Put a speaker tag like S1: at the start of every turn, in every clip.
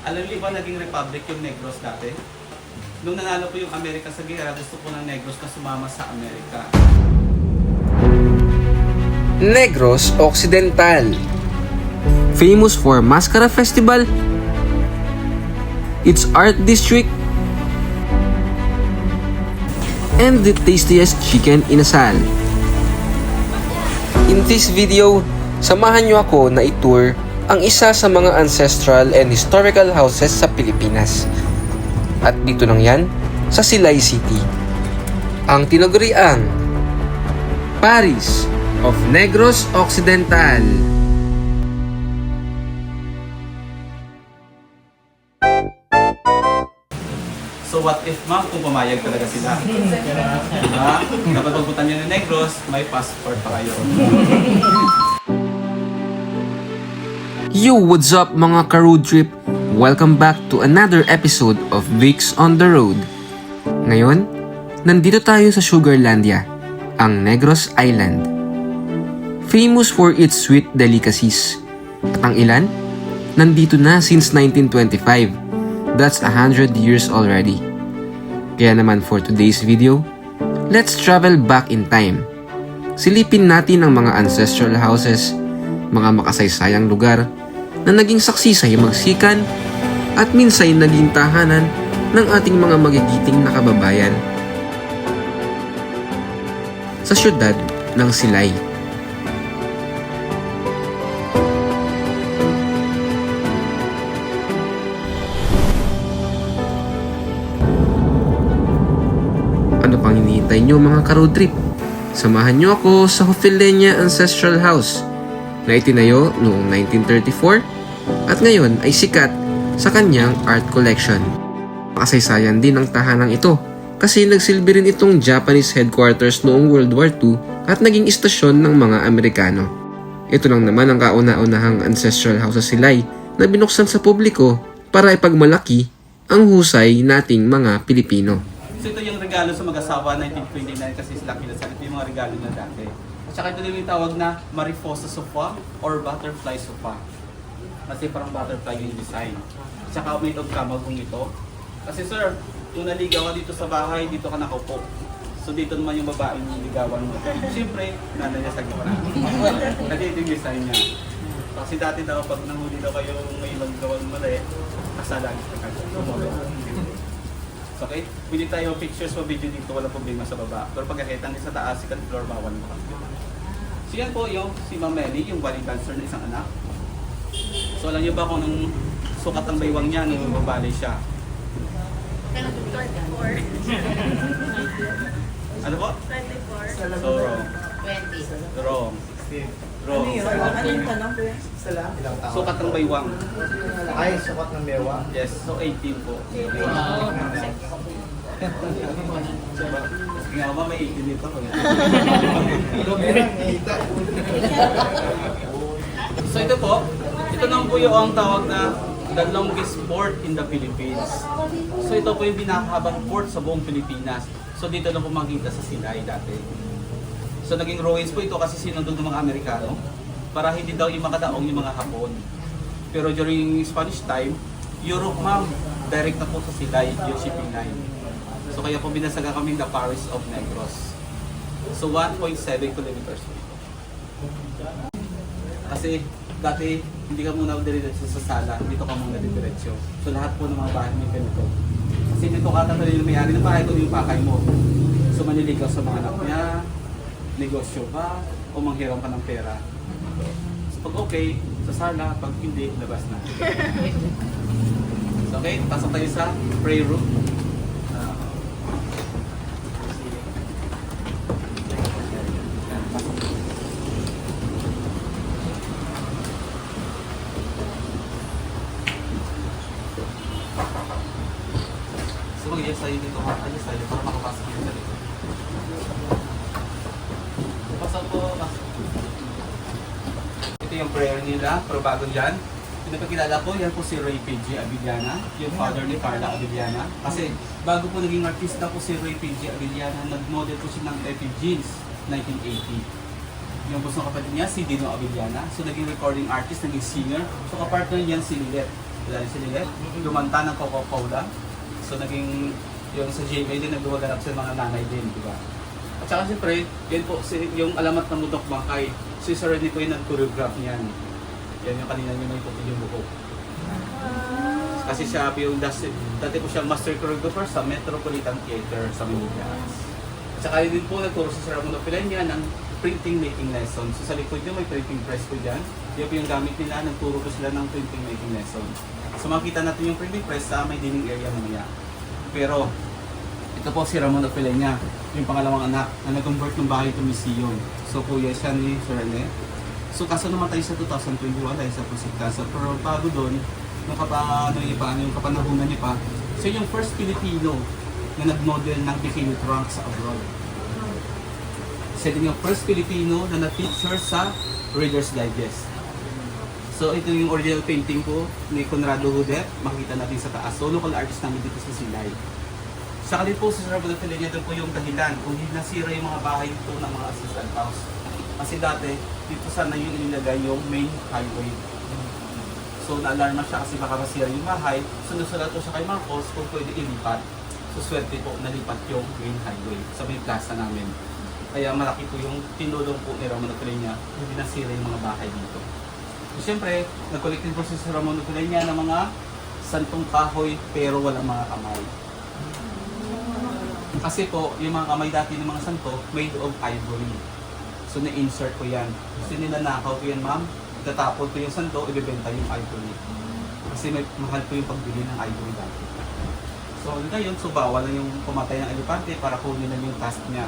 S1: Alam niyo ba naging republic yung Negros dati? Nung nanalo po yung Amerika sa gera, gusto po ng Negros na sumama sa Amerika.
S2: Negros Occidental. Famous for Mascara Festival, its art district, and the tastiest chicken inasal. In this video, samahan nyo ako na i-tour ang isa sa mga ancestral and historical houses sa Pilipinas. At dito lang yan, sa Silay City. Ang tinaguriang Paris of Negros Occidental.
S1: So what if ma'am kung pumayag talaga sila? Diba? Kapag pagpunta niyo ng Negros, may passport pa kayo.
S2: Yo, what's up mga ka-road trip? Welcome back to another episode of Vicks on the Road. Ngayon, nandito tayo sa Sugarlandia, ang Negros Island. Famous for its sweet delicacies. At ang ilan? Nandito na since 1925. That's 100 years already. Kaya naman for today's video, let's travel back in time. Silipin natin ang mga ancestral houses, mga makasaysayang lugar na naging saksi sa himagsikan at minsay naging tahanan ng ating mga magigiting na kababayan sa syudad ng Silay. Ano pang hinihintay nyo mga ka-road trip? Samahan nyo ako sa Hofilenia Ancestral House na itinayo noong 1934 at ngayon ay sikat sa kanyang art collection. Makasaysayan din ang tahanang ito kasi nagsilbi rin itong Japanese headquarters noong World War II at naging istasyon ng mga Amerikano. Ito lang naman ang kauna-unahang ancestral house sa Silay na binuksan sa publiko para ipagmalaki ang husay nating mga Pilipino.
S1: So ito yung regalo sa mag-asawa 1929 kasi sila kinasal. Ito yung mga regalo na dati. At saka ito din yung tawag na Mariposa sofa or butterfly sofa. Kasi parang butterfly yung design. At saka made of kamagong ito. Kasi sir, kung naligaw ka dito sa bahay, dito ka nakaupo. So dito naman yung babae yung ligawan mo. Siyempre, nanay niya sa gitna. Kasi ito yung design niya. Kasi dati daw pag nahuli daw kayo may magawang mali, kasalan ka kayo. Okay? Pwede tayo pictures o video dito, walang problema sa baba. Pero pag akitang sa taas, second floor, bawal mo kami. So yan po yung si Ma'am Melly, yung body dancer na isang anak. So alam niyo ba kung anong sukat ang baywang niya nung mabali siya?
S3: 24.
S1: Ano po?
S3: 24.
S1: So wrong.
S3: 20.
S1: Wrong. Wrong.
S4: Ano yung tanong ko yan? Isa lang? Ilang taon?
S1: Sukat ang baywang.
S4: Ay, sukat ng mewa.
S1: Yes, so 18 po. Nga ba may 18 dito? So ito po, ito nang po yung tawag na the longest port in the Philippines. So ito po yung pinakahabang port sa buong Pilipinas. So dito lang po makita sa Silay dati. So naging ruins po ito kasi sinundog ng mga Amerikano para hindi daw yung makadaong yung mga Hapon. Pero during Spanish time, Europe ma'am, direct na po sa Silay yung shipping line. So kaya po binasaga kami the Paris of Negros. So 1.7 kilometers po ito. Kasi dati hindi ka muna diretso sa sala, dito ka muna diretso. So lahat po ng mga bahay may ganito. Kasi dito ka tatalin yung may-ari ng bahay, ito yung pakay mo. So maniligaw sa mga anak niya, negosyo ba, o manghiram ka ng pera. So pag okay, sa sala, pag hindi, labas na. So okay, pasok tayo sa prayer room. So mag-yes tayo dito, mag-yes tayo para makapasok yung dali. Pasok po, pasok. Ito yung prayer nila, pero bago dyan, pinapakilala ko, yan po si Ray P.G. Abiliana, yung father ni Carla Abiliana. Kasi bago po naging artista po si Ray P.G. Abiliana, nag-model po siya ng Effie Jeans, 1980. Yung gusto ng kapatid niya, si Dino Abiliana. So naging recording artist, naging singer. So kapartner niyan si Lilet. Dahil si Lilith, lumanta ng Coca-Cola. So naging yung sa GMA din nagwaganap sa mga nanay din, di ba? At saka siyempre, yan po yung alamat ng Mundok Bangkay. Si Sir Rene po yung nag-choreograph niyan. Yan yung kanina niyo may puti yung buhok. Kasi siya yung dati po siyang master choreographer sa Metropolitan Theater sa Manila. At saka din po nagturo si Sir Ramon Opilenia ng printing making lesson. So sa likod niyo may printing press po dyan. Yan po yung gamit nila, nagturo po sila ng printing making lesson. So makita natin yung printing press sa may dining area mamaya. Pero ito po si Ramon Opilenia, yung pangalawang anak na nag-convert ng bahay to museum. So kuya siya ni Sir Rene. So kaso namatay sa 2021 dahil sa prostate cancer. Pero bago doon, yung kapanahunan niya pa, so yung first Filipino na nag-model ng bikini trunk sa abroad. Siya din yung first Filipino na na-feature sa Reader's Digest. So ito yung original painting ko ni Conrado Hudet, makikita natin sa taas. So local artist namin dito sa Silay. Sa kalip po sa Ramon Opilenia, doon po yung dahilan kung hindi nasira yung mga bahay ito ng mga assistant house. Kasi dati, dito sana yung inilagay yung main highway. So na-alarma siya kasi baka masira yung bahay. Sunod-sunod po siya kay Marcos kung pwede ilipat. So swerte po nalipat yung main highway sa may plaza namin. Kaya malaki po yung tinulong po ni Ramon Opilenia, hindi nasira yung mga bahay dito. So siyempre, nag-collective po si Ramon Opilenia ng mga santong kahoy pero walang mga kamay. Kasi po, yung mga kamay dati ng mga santo, made of ivory. So na-insert ko yan. Kasi nilanakaw ko yan, ma'am. Tatapon ko yung santo, ibibenta yung ivory. Kasi may mahal po yung pagbili ng ivory dati. So ngayon, so bawal na yung pumatay ng elepante para kunin na yung task niya.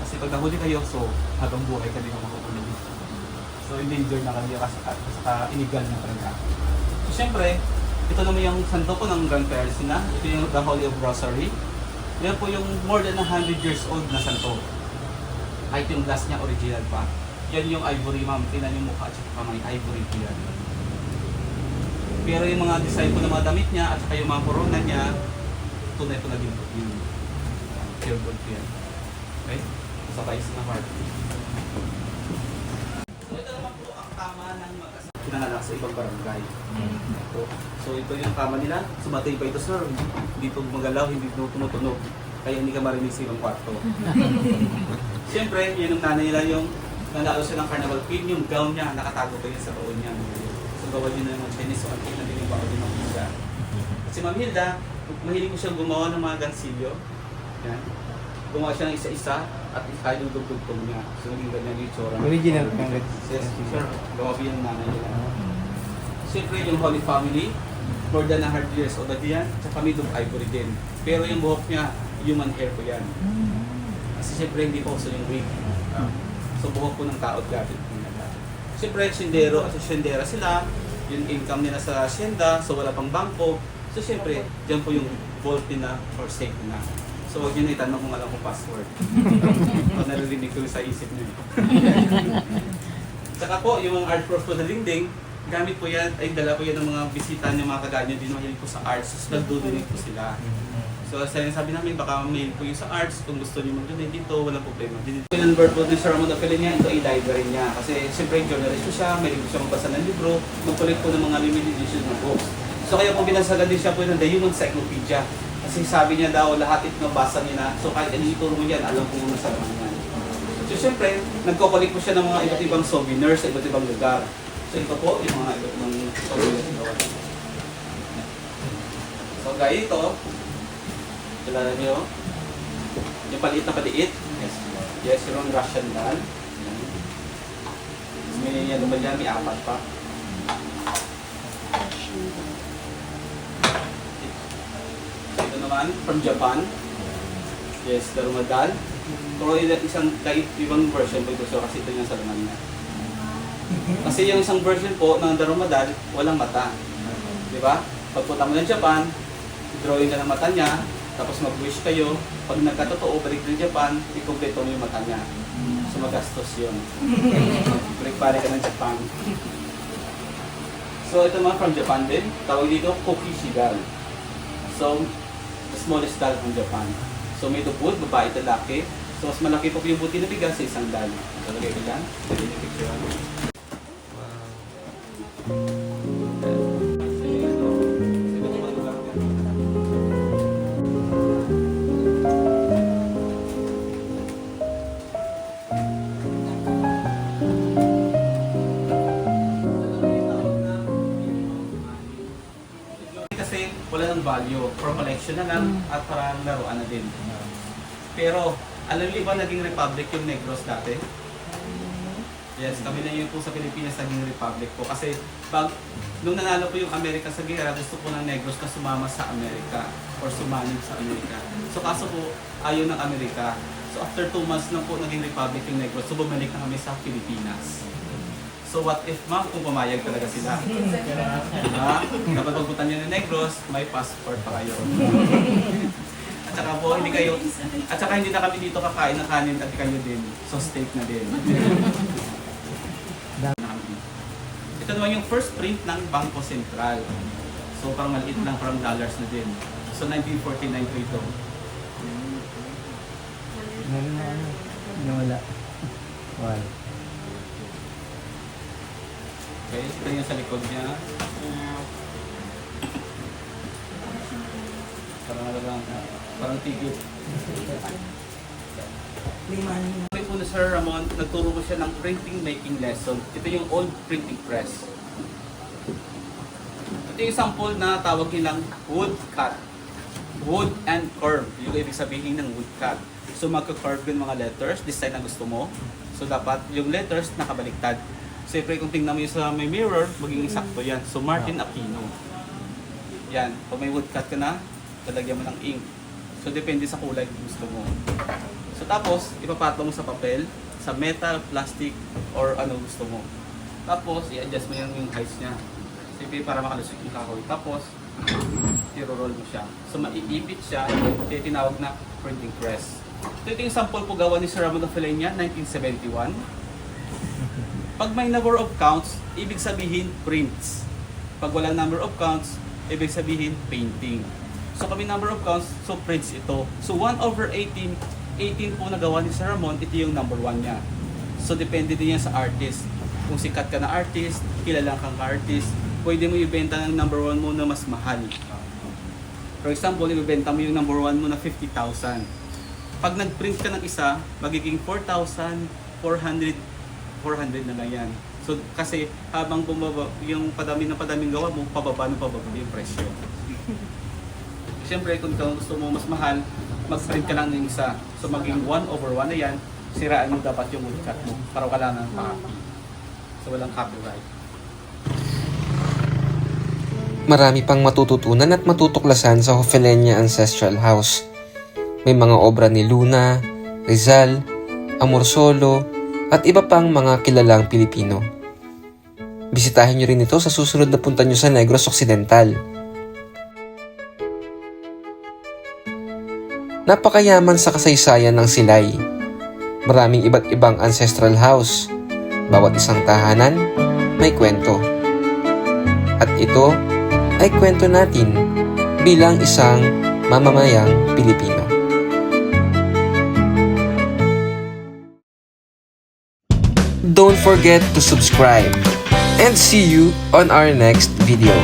S1: Kasi pag nahuli kayo, so habang buhay ka din ang makukunin. So endanger na kayo kasi illegal na talaga. So syempre, ito naman yung santo ko ng grandparents na. Ito yung The Holy of Rosary. Yan po yung more than 100 years old na santo. Kahit yung glass niya original pa. Yan yung ivory, ma'am. Tingnan yung mukha at saka may ivory po yan. Pero yung mga design po ng mga damit niya at saka yung mga corona niya, tunay po na din po yun. Pure gold po yan. Okay? Sabay sa heart. So ito naman po ang kama ng mag-asawa. Pinanganak sa ibang barangay. So ito yung kama nila. Sumatay pa ito, sir. Hindi ito magalaw, hindi ito tumutunog. Kaya hindi ka marinig sa ibang kwarto. Siyempre, yun ang nanay nila yung nanalo siya ng Carnival Queen, yung gown niya, nakatago pa yun sa baon niya. So gawa niya na yung Chinese, so ang pinabiling pa ako din ng siya. Si Ma'am Hilda, mahilig ko siyang gumawa ng mga gansilyo. Yan. Gumawa siya ng isa-isa at kahit yung dugtugtog niya. So naging ganyan yung tsura.
S4: Original kang
S1: Yes, sir. Gawa pa yung nanay nila. Siyempre yung Holy Family, more than 100 years old na yan, tsaka made of ivory din. Pero yung buhok niya, human hair po yan. Kasi siyempre hindi po uso yung wig. So buhok po ng tao gamit po nila. Siyempre, siyendero at siyendera sila, yung income nila sa hacienda, so wala pang bangko. So siyempre, dyan po yung vaulty na or safe na. So huwag nyo na itanong kung alam kong password. Pag naririnig ko sa isip nyo. Saka po, yung mga art prof po na dingding, gamit po yan, ay dala po yan ng mga bisita ng mga kaganyo din mahilig po sa arts, so nagdudunate po sila. So sabi namin, baka mail po yung sa arts, kung gusto niyo mag-donate dito, walang problema. Pinanvert po din sa Ramon Opilenia, ito i-library niya. Kasi siyempre journalist po siya, mahilig po siya magbasa ng libro, mag-collect po ng mga limited edition na books. So kaya po binasagad din siya po ng The Human Encyclopedia. Kasi sabi niya daw, lahat ito nabasa niya na, so kahit ano ituro mo yan, alam po muna sa laman yan. So siyempre, nagko-collect po siya ng mga iba't ibang souvenirs sa iba't ibang lugar. So ito po, yung mga iba't ibang souvenirs na gawa. So gaya ito, kilala niyo, yung paliit na paliit. Yes, yung Russian doll. May ano ba dyan, may apat pa. Ito naman, from Japan. Yes, Darumadal. Pero isang ibang version po ito, so kasi ito yung sa laman niya. Kasi yung isang version po ng Darumadal, walang mata. Di ba? Pagpunta mo ng Japan, drawing ka ng mata niya, tapos mag-wish kayo, pag nagkatotoo, balik ng Japan, ikumpleto mo yung mata niya. So magastos yun. Balik-balik ka ng Japan. So ito naman from Japan din, tawag dito Kokishi doll. So, the smallest doll from Japan. So may wood, babae at lalaki. So mas malaki po yung buti na bigas sa isang doll. So lagay ko dyan, pwede yung picture. kasi wala ng value. For collection na lang at parang laruan na din. Pero, alam niyo ba naging republic yung Negros dati? Yes, kami na yun po sa Pilipinas naging republic po. Kasi nung nanalo po yung Amerika sa gera, gusto po ng Negros na sumama sa Amerika or sumanib sa Amerika. So kaso po, ayaw ng Amerika. So after 2 months na po naging republic yung Negros, so bumalik na kami sa Pilipinas. So what if ma'am, kung pumayag talaga sila? Diba? Kapag pagpuntan nyo ng Negros, may passport pa kayo. At saka po, hindi na kami dito kakain ng kanin at kayo din. So steak na din. Ito naman yung first print ng Bangko Sentral. So parang maliit lang, parang dollars na din. So 1949 po ito.
S4: Wala. Wala.
S1: Okay, ito yung sa likod niya. Parang tigil. Sabi po na Sir Ramon, nagturo ko siya ng printing making lesson. Ito yung old printing press. Ito yung sample na tawag nilang wood cut. Wood and curve. Yung ibig sabihin ng wood cut. So magka-curve yung mga letters, design na gusto mo. So dapat yung letters nakabaliktad. Siyempre kung tingnan mo yung sa may mirror, magiging sakto yan. So Martin Aquino. Yan. Kung may wood cut ka na, lalagyan mo ng ink. So depende sa kulay kung gusto mo. So tapos, ipapatong mo sa papel, sa metal, plastic, or ano gusto mo. Tapos, i-adjust mo yung height niya. Siyempre para makalusot yung kahoy. Tapos, i-roll mo siya. So maiipit siya, kaya tinawag na printing press. Ito yung sample po gawa ni Sir Ramon of Villena, 1971. Pag may number of counts, ibig sabihin prints. Pag walang number of counts, ibig sabihin painting. So kami number of counts, so prints ito. So 1/18, 18 po nagawa ni Sir Ramon, ito yung number 1 niya. So depende din yan sa artist. Kung sikat ka na artist, kilala kang artist, pwede mo ibenta ng number 1 mo na mas mahal. For example, ibenta mo yung number 1 mo na 50,000. Pag nag-print ka ng isa, magiging 4,400 na lang yan. So kasi habang bumaba, yung padaming gawa mo, pababa yung presyo. Siyempre, kung gusto mo mas mahal, mag-print ka lang ng isa. So maging 1/1 na yan, siraan mo dapat yung woodcut mo para wala nang copy. So walang copyright.
S2: Marami pang matututunan at matutuklasan sa Hofelenia Ancestral House. May mga obra ni Luna, Rizal, Amorsolo, at iba pang mga kilalang Pilipino. Bisitahin nyo rin ito sa susunod na punta nyo sa Negros Occidental. Napakayaman sa kasaysayan ng Silay. Maraming iba't ibang ancestral house. Bawat isang tahanan, may kwento. At ito ay kwento natin bilang isang mamamayang Pilipino. Don't forget to subscribe and see you on our next video.